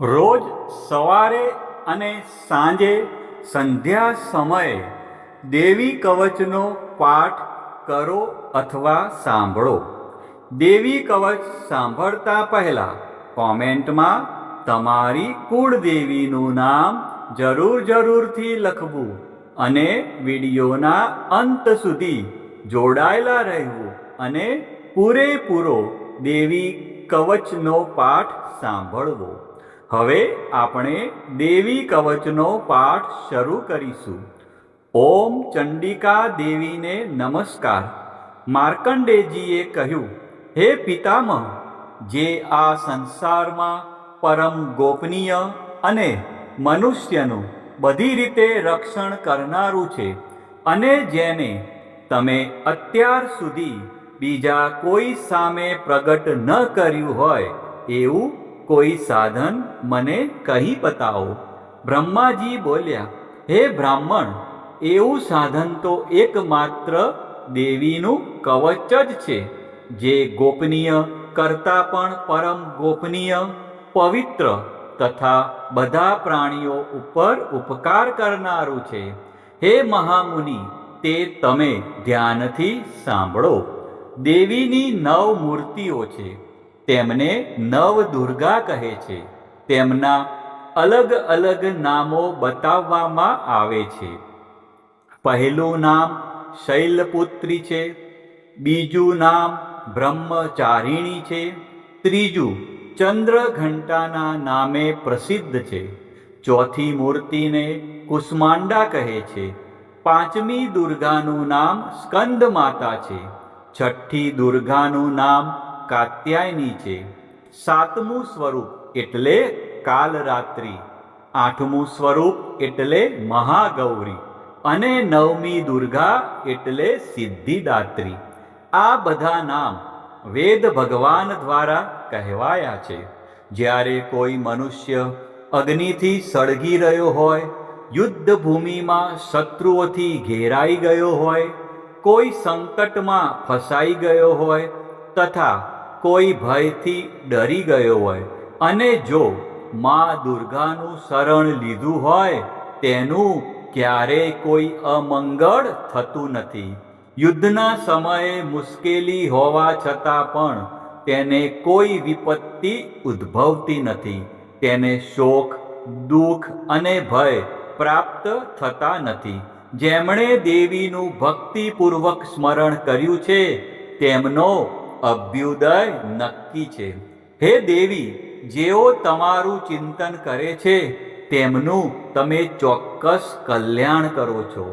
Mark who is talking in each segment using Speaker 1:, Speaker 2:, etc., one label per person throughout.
Speaker 1: રોજ સવારે અને સાંજે સંધ્યા સમયે દેવી કવચનો પાઠ કરો અથવા સાંભળો. દેવી કવચ સાંભળતા પહેલા કોમેન્ટમાં તમારી કુળદેવીનું નામ જરૂરથી લખવું અને વિડીયોના અંત સુધી જોડાયેલા રહેવું અને પૂરેપૂરો દેવી કવચનો પાઠ સાંભળવો. હવે આપણે દેવી કવચનો પાઠ શરૂ કરીશું. ઓમ ચંડિકા દેવીને નમસ્કાર. માર્કંડેયજીએ કહ્યું, હે પિતામહ, જે આ સંસારમાં પરમ ગોપનીય અને મનુષ્યનું બધી રીતે રક્ષણ કરનારું છે અને જેને તમે અત્યાર સુધી બીજા કોઈ સામે પ્રગટ ન કર્યું હોય એવું કોઈ સાધન મને કહી બતાવો. બ્રહ્માજી બોલ્યા, હે બ્રાહ્મણ, એવું સાધન તો એકમાત્ર દેવીનું કવચ જ છે, જે ગોપનીય કરતાં પણ પરમ ગોપનીય, પવિત્ર તથા બધા પ્રાણીઓ ઉપર ઉપકાર કરનારું છે. હે મહામુનિ, તે તમે ધ્યાનથી સાંભળો. દેવીની 9 મૂર્તિઓ છે. તેમને નવદુર્ગા કહે છે. તેમના અલગ અલગ નામો બતાવવામાં આવે છે. પહેલું નામ શૈલપુત્રી છે, બીજું નામ બ્રહ્મચારિણી છે, ત્રીજું ચંદ્રઘંટાના નામે પ્રસિદ્ધ છે, ચોથી મૂર્તિને કુષ્માંડા કહે છે, પાંચમી દુર્ગાનું નામ સ્કંદ માતા છે, છઠ્ઠી દુર્ગાનું નામ કાત્યાયની છે, સાતમું સ્વરૂપ એટલે કાલરાત્રિ, આઠમું સ્વરૂપ એટલે મહાગૌરી અને નવમી દુર્ગા એટલે સિદ્ધિદાત્રી. આ બધા નામ વેદ ભગવાન દ્વારા કહેવાયા છે. જ્યારે કોઈ મનુષ્ય અગ્નિથી સળગી રહ્યો હોય, યુદ્ધ ભૂમિમાં શત્રુઓથી ઘેરાઈ ગયો હોય, કોઈ સંકટમાં ફસાઈ ગયો હોય તથા કોઈ ભયથી ડરી ગયો હોય અને જો મા દુર્ગાનું શરણ લીધું હોય તેનું ક્યારેય કોઈ અમંગળ થતું નથી. યુદ્ધના સમયે મુશ્કેલી હોવા છતાં પણ તેને કોઈ વિપત્તિ ઉદ્ભવતી નથી. તેને શોક, દુઃખ અને ભય પ્રાપ્ત થતા નથી. જેમણે દેવીનું ભક્તિપૂર્વક સ્મરણ કર્યું છે તેમનો અભ્યુદય નક્કી છે. હે દેવી, જેઓ તમારું ચિંતન કરે છે તેમનું તમે ચોક્કસ કલ્યાણ કરો છો,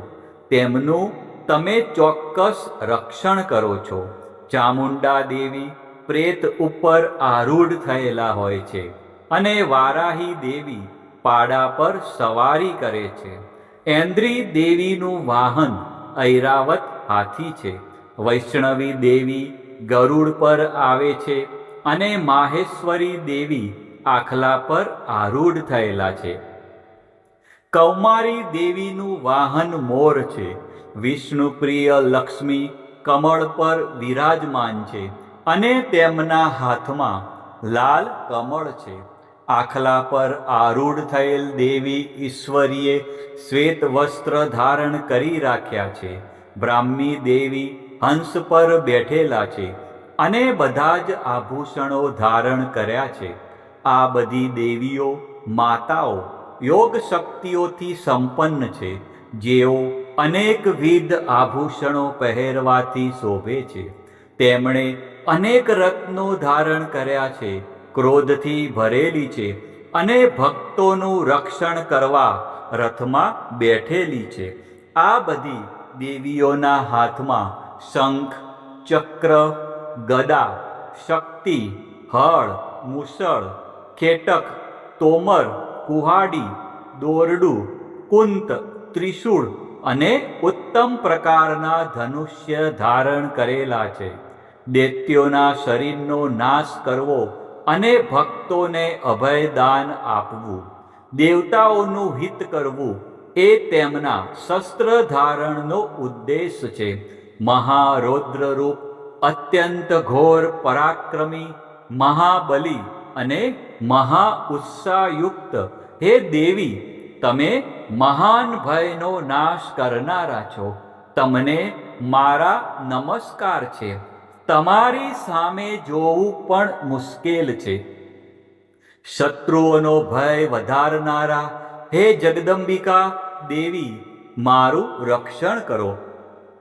Speaker 1: તેમનું તમે ચોક્કસ રક્ષણ કરો છો. ચામુંડા દેવી પ્રેત ઉપર આરૂઢ થયેલા હોય છે અને વારાહી દેવી પાડા પર સવારી કરે છે. ઐન્દ્રી દેવીનું વાહન ઐરાવત હાથી છે. વૈષ્ણવી દેવી ગરુડ પર આવે છે અને માહેશ્વરી દેવી આખલા પર આરૂઢ થયેલા છે. કૌમારી દેવીનું વાહન મોર છે. વિષ્ણુપ્રિય લક્ષ્મી કમળ પર વિરાજમાન છે અને તેમના હાથમાં લાલ કમળ છે. આખલા પર આરૂઢ થયેલ દેવી ઈશ્વરીએ શ્વેત વસ્ત્ર ધારણ કરી રાખ્યા છે. બ્રાહ્મી દેવી હંસ પર બેઠેલા છે અને બધા જ આભૂષણો ધારણ કર્યા છે. આ બધી દેવીઓ માતાઓ યોગ શક્તિઓથી સંપન્ન છે, જેઓ અનેકવિધ આભૂષણો પહેરવાથી શોભે છે. તેમણે અનેક રત્નો ધારણ કર્યા છે, ક્રોધથી ભરેલી છે અને ભક્તોનું રક્ષણ કરવા રથમાં બેઠેલી છે. આ બધી દેવીઓના હાથમાં શંખ, ચક્ર, ગદા, શક્તિ, હળ, મુસળ, ખેટક, તોમર, કુહાડી, દોરડું, કુંત, ત્રિશૂળ અને ઉત્તમ પ્રકારના ધનુષ્ય ધારણ કરેલા છે. દૈત્યોના શરીરનો નાશ કરવો અને ભક્તોને અભયદાન આપવું, દેવતાઓનું હિત કરવું એ તેમના શસ્ત્ર ધારણનો ઉદ્દેશ છે. મહારૌદ્ર રૂપ, અત્યંત ઘોર પરાક્રમી, મહાબલી અને મહા ઉત્સાહયુક્ત હે દેવી, તમે મહાન ભયનો નાશ કરનારા છો. તમને મારા નમસ્કાર છે. તમારી સામે જોવું પણ મુશ્કેલ છે. શત્રુઓનો ભય વધારનારા હે જગદંબિકા દેવી, મારું રક્ષણ કરો.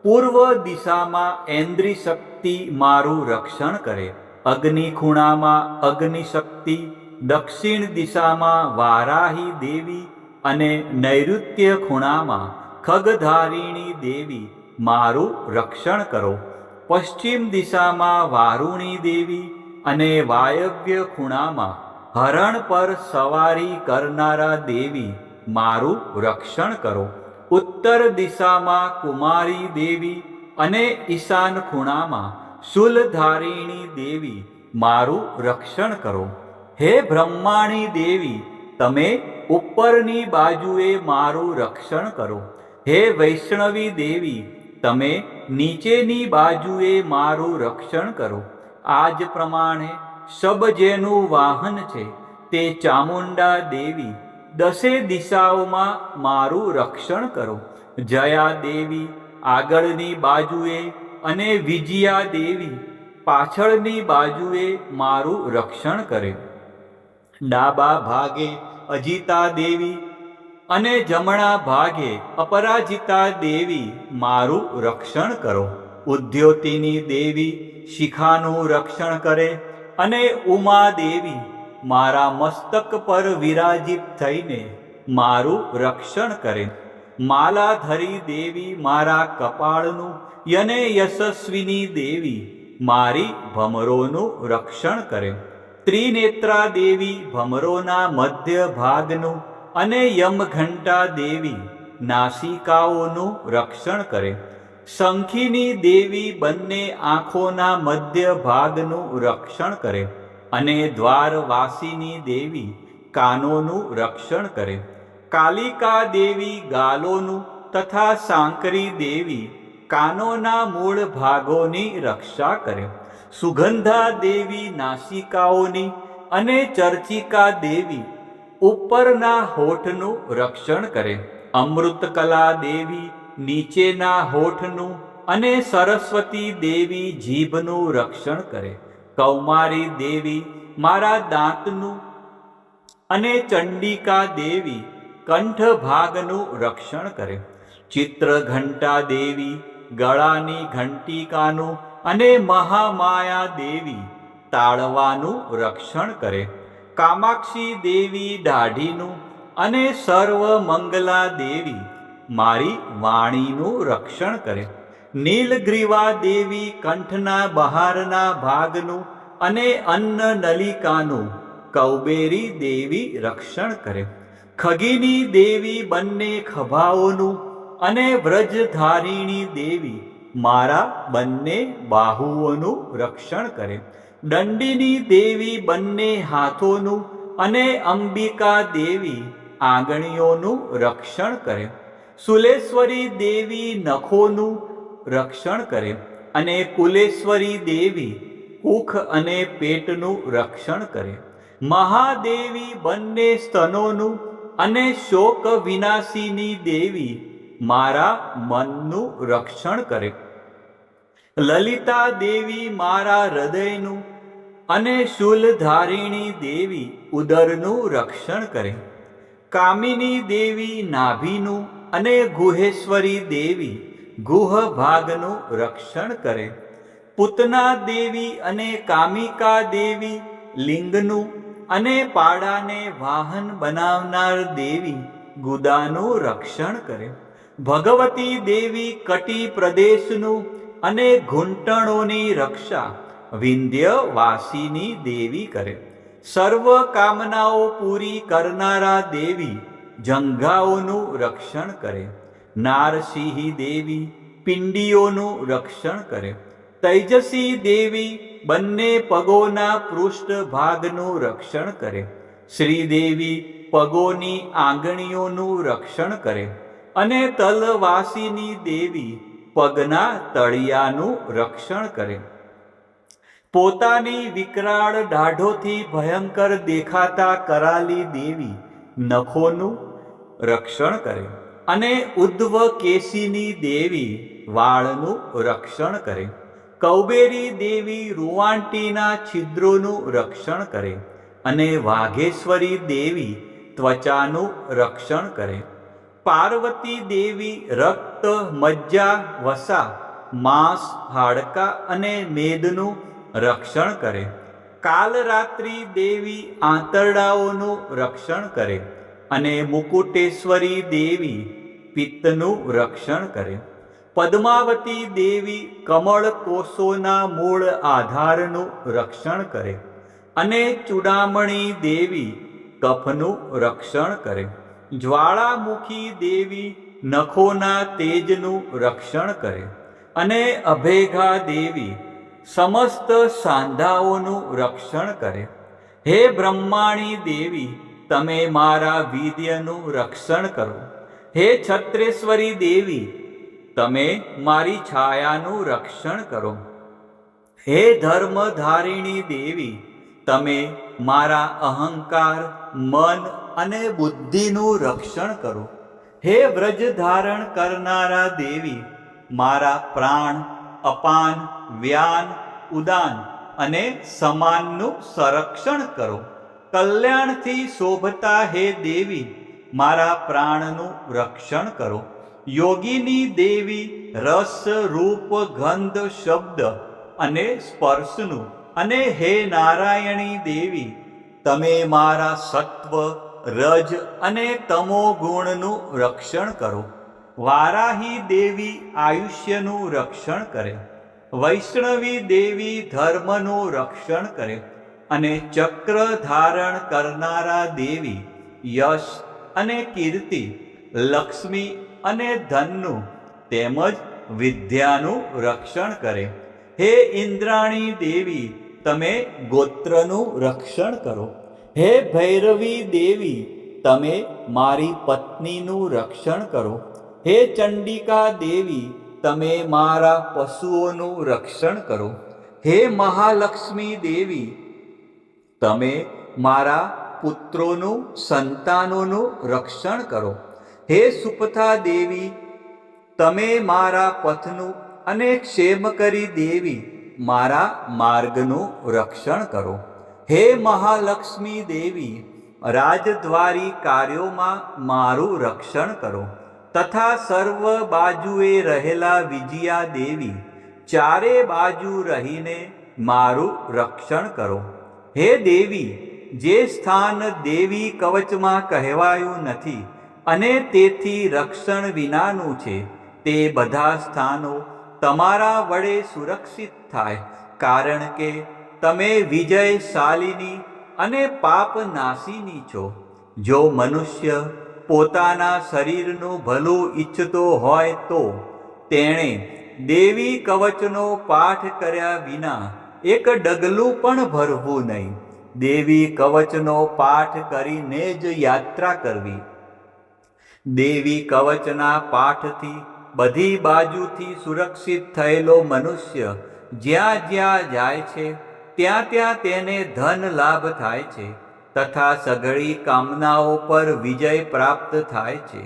Speaker 1: પૂર્વ દિશામાં ઐન્દ્રી શક્તિ મારું રક્ષણ કરે. અગ્નિ ખૂણામાં અગ્નિ શક્તિ, દક્ષિણ દિશામાં વારાહી દેવી અને નૈઋત્ય ખૂણામાં ખગધારિણી દેવી મારું રક્ષણ કરો. પશ્ચિમ દિશામાં વારુણી દેવી અને વાયવ્ય ખૂણામાં હરણ પર સવારી કરનારા દેવી મારું રક્ષણ કરો. ઉત્તર દિશામાં કુમારી દેવી અને ઈશાન ખૂણામાં શૂલધારિણી દેવી મારું રક્ષણ કરો. હે બ્રહ્માણી દેવી, તમે ઉપરની બાજુએ મારું રક્ષણ કરો. હે વૈષ્ણવી દેવી, તમે નીચેની બાજુએ મારું રક્ષણ કરો. આ જ પ્રમાણે શબ જેનું વાહન છે તે ચામુંડા દેવી દસે દિશાઓમાં મારું રક્ષણ કરો. જયા દેવી આગળની બાજુએ અને વિજયા દેવી પાછળની બાજુએ મારું રક્ષણ કરે. ડાબા ભાગે અજિતા દેવી અને જમણા ભાગે અપરાજિતા દેવી મારું રક્ષણ કરો. ઉદ્યોતિની દેવી શિખાનું રક્ષણ કરે અને ઉમા દેવી મારા મસ્તક પર વિરાજિત થઈને મારું રક્ષણ કરે. માલાધરી દેવી મારા કપાળનું અને યશસ્વિની દેવી મારી ભમરોનું રક્ષણ કરે. ત્રિનેત્રા દેવી ભમરોના મધ્ય ભાગનું અને યમઘંટા દેવી નાસિકાઓનું રક્ષણ કરે. શંખીની દેવી બંને આંખોના મધ્ય ભાગનું રક્ષણ કરે અને દ્વારવાસીની દેવી કાનોનું રક્ષણ કરે. કાલિકા દેવી ગાલોનું તથા સાંકરી દેવી કાનોના મૂળ ભાગોની રક્ષા કરે. સુગંધા દેવી નાસિકાઓની અને ચર્ચિકા દેવી ઉપરના હોઠનું રક્ષણ કરે. અમૃતકલા દેવી નીચેના હોઠનું અને સરસ્વતી દેવી જીભનું રક્ષણ કરે. કૌમારી દેવી મારા દાંતનું અને ચંડિકા દેવી કંઠ ભાગનું રક્ષણ કરે. ચિત્રઘંટા દેવી ગળાની ઘંટિકાનું અને મહામાયા દેવી તાળવાનું રક્ષણ કરે. કામાક્ષી દેવી દાઢીનું અને સર્વમંગલા દેવી મારી વાણીનું રક્ષણ કરે. નીલગ્રીવા દેવી કંઠના બહારના ભાગનું અને અન્ન નલિકાનું કૌબેરી દેવી રક્ષણ કરે. ખગીની દેવી બંને ખભાઓનું અને વ્રજધારિણી દેવી મારા બંને બાહુઓનું રક્ષણ કરે. દંડિની દેવી બંને હાથોનું અને અંબિકા દેવી આંગળીઓનું રક્ષણ કરે. સુલેશ્વરી દેવી નખોનું રક્ષણ કરે અને કુલેશ્વરી દેવી કુખ અને પેટનું રક્ષણ કરે. મહાદેવી બંને સ્તનોનું અને શોક વિનાશીની દેવી મારા મનનું રક્ષણ કરે. લલિતા દેવી મારા હૃદયનું અને શૂલધારિણી દેવી ઉદરનું રક્ષણ કરે. કામિની દેવી નાભીનું અને ગુહેશ્વરી દેવી ગુહ ભાગનું રક્ષણ કરે. પૂતના દેવી અને કામિકા દેવી લિંગનું અને પાડાને વાહન બનાવનાર દેવી ગુદાનું રક્ષણ કરે. ભગવતી દેવી કટી પ્રદેશનું અને ઘૂંટણોની રક્ષા વિંધ્યવાસીની દેવી કરે. સર્વ કામનાઓ પૂરી કરનારા દેવી જંઘાઓનું રક્ષણ કરે. નારસિંહી દેવી પિંડીઓનું રક્ષણ કરે. તૈજસી દેવી બંને પગોના પૃષ્ઠ ભાગનું રક્ષણ કરે. શ્રીદેવી પગોની આંગળીઓનું રક્ષણ કરે અને તલવાસીની દેવી પગના તળિયાનું રક્ષણ કરે. પોતાની વિકરાળ દાઢોથી ભયંકર દેખાતા કરાલી દેવી નખોનું રક્ષણ કરે અને ઉદ્ધવ કેશીની દેવી વાળનું રક્ષણ કરે. કૌબેરી દેવી રૂવાંટીના છિદ્રોનું રક્ષણ કરે અને વાઘેશ્વરી દેવી ત્વચાનું રક્ષણ કરે. પાર્વતી દેવી રક્ત, મજ્જા, વસા, માંસ, હાડકાં અને મેદનું રક્ષણ કરે. કાલરાત્રિ દેવી આંતરડાઓનું રક્ષણ કરે અને મુકુટેશ્વરી દેવી પિત્તનું રક્ષણ કરે. પદ્માવતી દેવી કમળ કોષોના મૂળ આધારનું રક્ષણ કરે અને ચૂડામણી દેવી કફનું રક્ષણ કરે. જ્વાળામુખી દેવી નખોના તેજનું રક્ષણ કરે અને અભેગા દેવી સમસ્ત સાંધાઓનું રક્ષણ કરે. હે બ્રહ્માણી દેવી, તમે મારા વીર્યનું રક્ષણ કરો. હે છત્રેશ્વરી દેવી, તમે મારી છાયાનું રક્ષણ કરો. હે ધર્મધારિણી દેવી, તમે મારા અહંકાર, મન અને બુદ્ધિનું રક્ષણ કરો. હે વ્રજ ધારણ કરનારા દેવી, મારા પ્રાણ, અપાન, વ્યાન, ઉદાન અને સમાનનું સંરક્ષણ કરો. કલ્યાણથી શોભતા હે દેવી, મારા પ્રાણનું રક્ષણ કરો. યોગીની દેવી રસ, રૂપ, ગંધ, શબ્દ અને સ્પર્શનું અને હે નારાયણી દેવી, તમે મારા સત્વ, રજ અને તમો ગુણનું રક્ષણ કરો. વારાહી દેવી આયુષ્યનું રક્ષણ કરે. વૈષ્ણવી દેવી ધર્મનું રક્ષણ કરે અને ચક્ર ધારણ કરનારા દેવી યશ અને કીર્તિ, લક્ષ્મી અને ધનનું તેમજ વિદ્યાનું રક્ષણ કરે. હે ઇન્દ્રાણી દેવી, તમે ગોત્રનું રક્ષણ કરો. હે ભૈરવી દેવી, તમે મારી પત્નીનું રક્ષણ કરો. હે ચંડિકા દેવી, તમે મારા પશુઓનું રક્ષણ કરો. હે મહાલક્ષ્મી દેવી, તમે મારા પુત્રોનું, સંતાનોનું રક્ષણ કરો. હે સુપથા દેવી, તમે મારા પથનું અને ક્ષેમકરી દેવી, મારા માર્ગનું રક્ષણ કરો. હે મહાલક્ષ્મી દેવી, રાજદ્વારી કાર્યોમાં મારું રક્ષણ કરો તથા સર્વ બાજુએ રહેલા વિજયા દેવી, ચારે બાજુ રહીને મારું રક્ષણ કરો. હે દેવી, જે સ્થાન દેવી કવચમાં કહેવાયું નથી અને તેથી રક્ષણ વિનાનું છે, તે બધા સ્થાનો તમારા વડે સુરક્ષિત થાય, કારણ કે તમે વિજયશાલિની અને પાપનાશીની છો. જો મનુષ્ય પોતાના શરીરનું ભલું ઈચ્છતો હોય તો તેણે દેવી કવચનો પાઠ કર્યા વિના એક ડગલું પણ ભરવું નહીં. દેવી કવચનો પાઠ કરીને જ યાત્રા કરવી. દેવી કવચના પાઠથી બધી બાજુથી સુરક્ષિત થયેલો મનુષ્ય જ્યાં જ્યાં જાય છે ત્યાં ત્યાં તેને ધન લાભ થાય છે તથા સઘળી કામનાઓ પર વિજય પ્રાપ્ત થાય છે.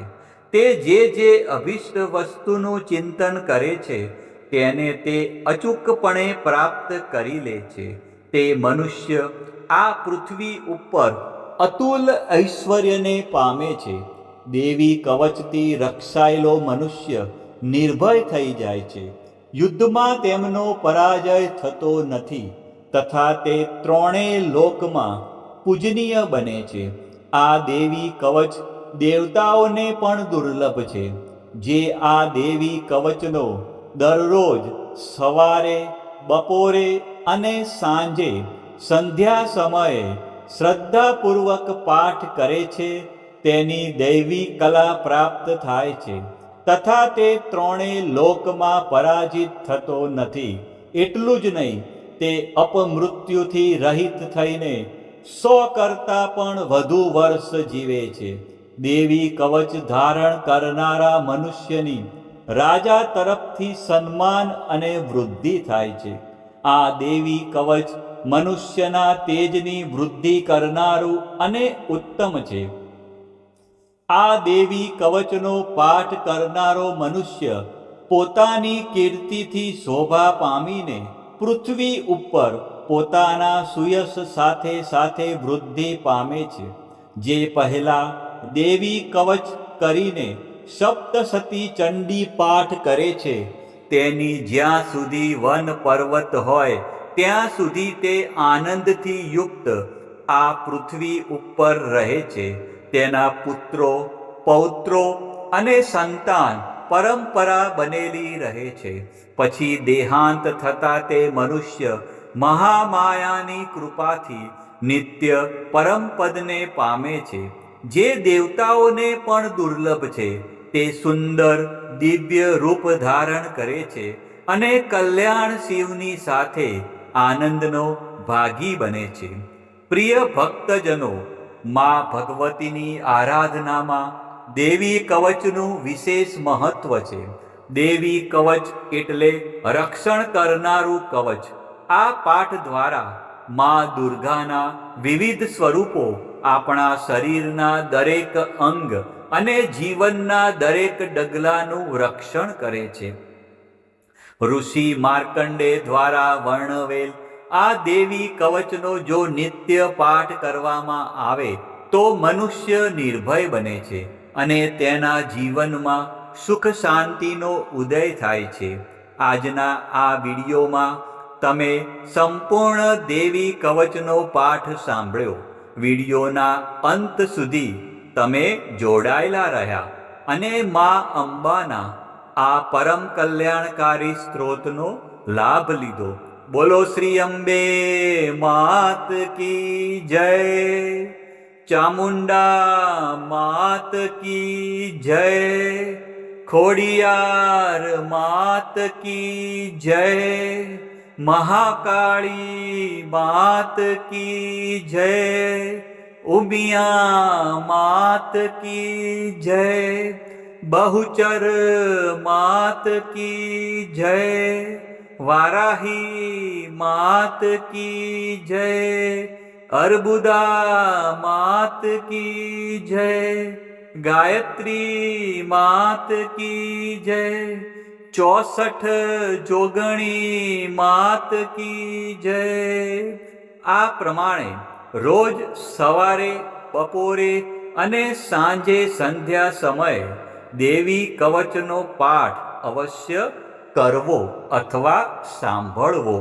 Speaker 1: તે જે અભિષ્ટ વસ્તુનું ચિંતન કરે છે તેને તે અચૂકપણે પ્રાપ્ત કરી લે છે. તે મનુષ્ય આ પૃથ્વી ઉપર અતુલ ઐશ્વર્યને પામે છે. દેવી કવચથી રક્ષાયેલો મનુષ્ય નિર્ભય થઈ જાય છે. યુદ્ધમાં તેમનો પરાજય થતો નથી તથા તે ત્રણેય લોકમાં પૂજનીય બને છે. આ દેવી કવચ દેવતાઓને પણ દુર્લભ છે. જે આ દેવી કવચનો દરરોજ સવારે, બપોરે અને સાંજે સંધ્યા સમયે શ્રદ્ધાપૂર્વક પાઠ કરે છે તેની દૈવી કલા પ્રાપ્ત થાય છે તથા તે ત્રણેય લોકમાં પરાજિત થતો નથી. એટલું જ નહીં, તે અપમૃત્યુથી રહિત થઈને 100 કરતાં પણ વધુ વર્ષ જીવે છે. દેવી કવચ ધારણ કરનારા મનુષ્યની રાજા તરફથી સન્માન અને વૃદ્ધિ થાય છે. આ દેવી કવચ મનુષ્યના તેજની વૃદ્ધિ કરનારું અને ઉત્તમ છે. આ દેવી કવચનો પાઠ કરનારો મનુષ્ય પોતાની કીર્તિથી શોભા પામીને પૃથ્વી ઉપર પોતાના સુયશ સાથે સાથે વૃદ્ધિ પામે છે. જે પહેલા દેવી કવચ કરીને સપ્તસતી ચંડી પાઠ કરે છે, તેની જ્યાં સુધી વન પર્વત હોય ત્યાં સુધી તે આનંદથી યુક્ત આ પૃથ્વી ઉપર રહે છે. તેના પુત્રો, પૌત્રો અને સંતાન પરંપરા બનેલી રહે છે. પછી દેહાંત થતા તે મનુષ્ય મહામાયાની કૃપાથી નિત્ય પરમપદને પામે છે. જે દેવતાઓને પણ દુર્લભ છે. તે સુંદર દિવ્ય રૂપ ધારણ કરે છે અને કલ્યાણ શિવની સાથે આનંદનો ભાગી બને છે. પ્રિય ભક્તજનો, મા ભગવતીની આરાધનામાં દેવી કવચનું વિશેષ મહત્વ છે. દેવી કવચ એટલે રક્ષણ કરનારું કવચ. આ પાઠ દ્વારા મા દુર્ગાના વિવિધ સ્વરૂપો આપણા શરીરના દરેક અંગ અને જીવનના દરેક ડગલાનું રક્ષણ કરે છે. ઋષિ માર્કંડે દ્વારા વર્ણવેલ આ દેવી કવચનો જો નિત્ય પાઠ કરવામાં આવે તો મનુષ્ય નિર્ભય બને છે અને તેના જીવનમાં સુખ શાંતિનો ઉદય થાય છે. આજના આ વિડીયોમાં તમે સંપૂર્ણ દેવી કવચનો પાઠ સાંભળ્યો. વિડીયોના અંત સુધી તમે જોડાયેલા રહ્યા અને મા અંબાના આ પરમ કલ્યાણકારી સ્ત્રોતનો લાભ લીધો. બોલો શ્રી અંબે માત કી જય, ચામુંડા માત કી જય, ખોડિયાર માત કી જય, મહાકાળી માત કી જય, ઉમિયા માત કી જય, બહુચર માત કી જય, વારાહી માત કી જય, અર્બુદા માત કી જય, ગાયત્રી માત કી જય, 64 જોગણી માત કી જય. આ પ્રમાણે રોજ સવારે, બપોરે અને સાંજે સંધ્યા સમયે દેવી કવચનો પાઠ અવશ્ય કરવો અથવા સાંભળવો.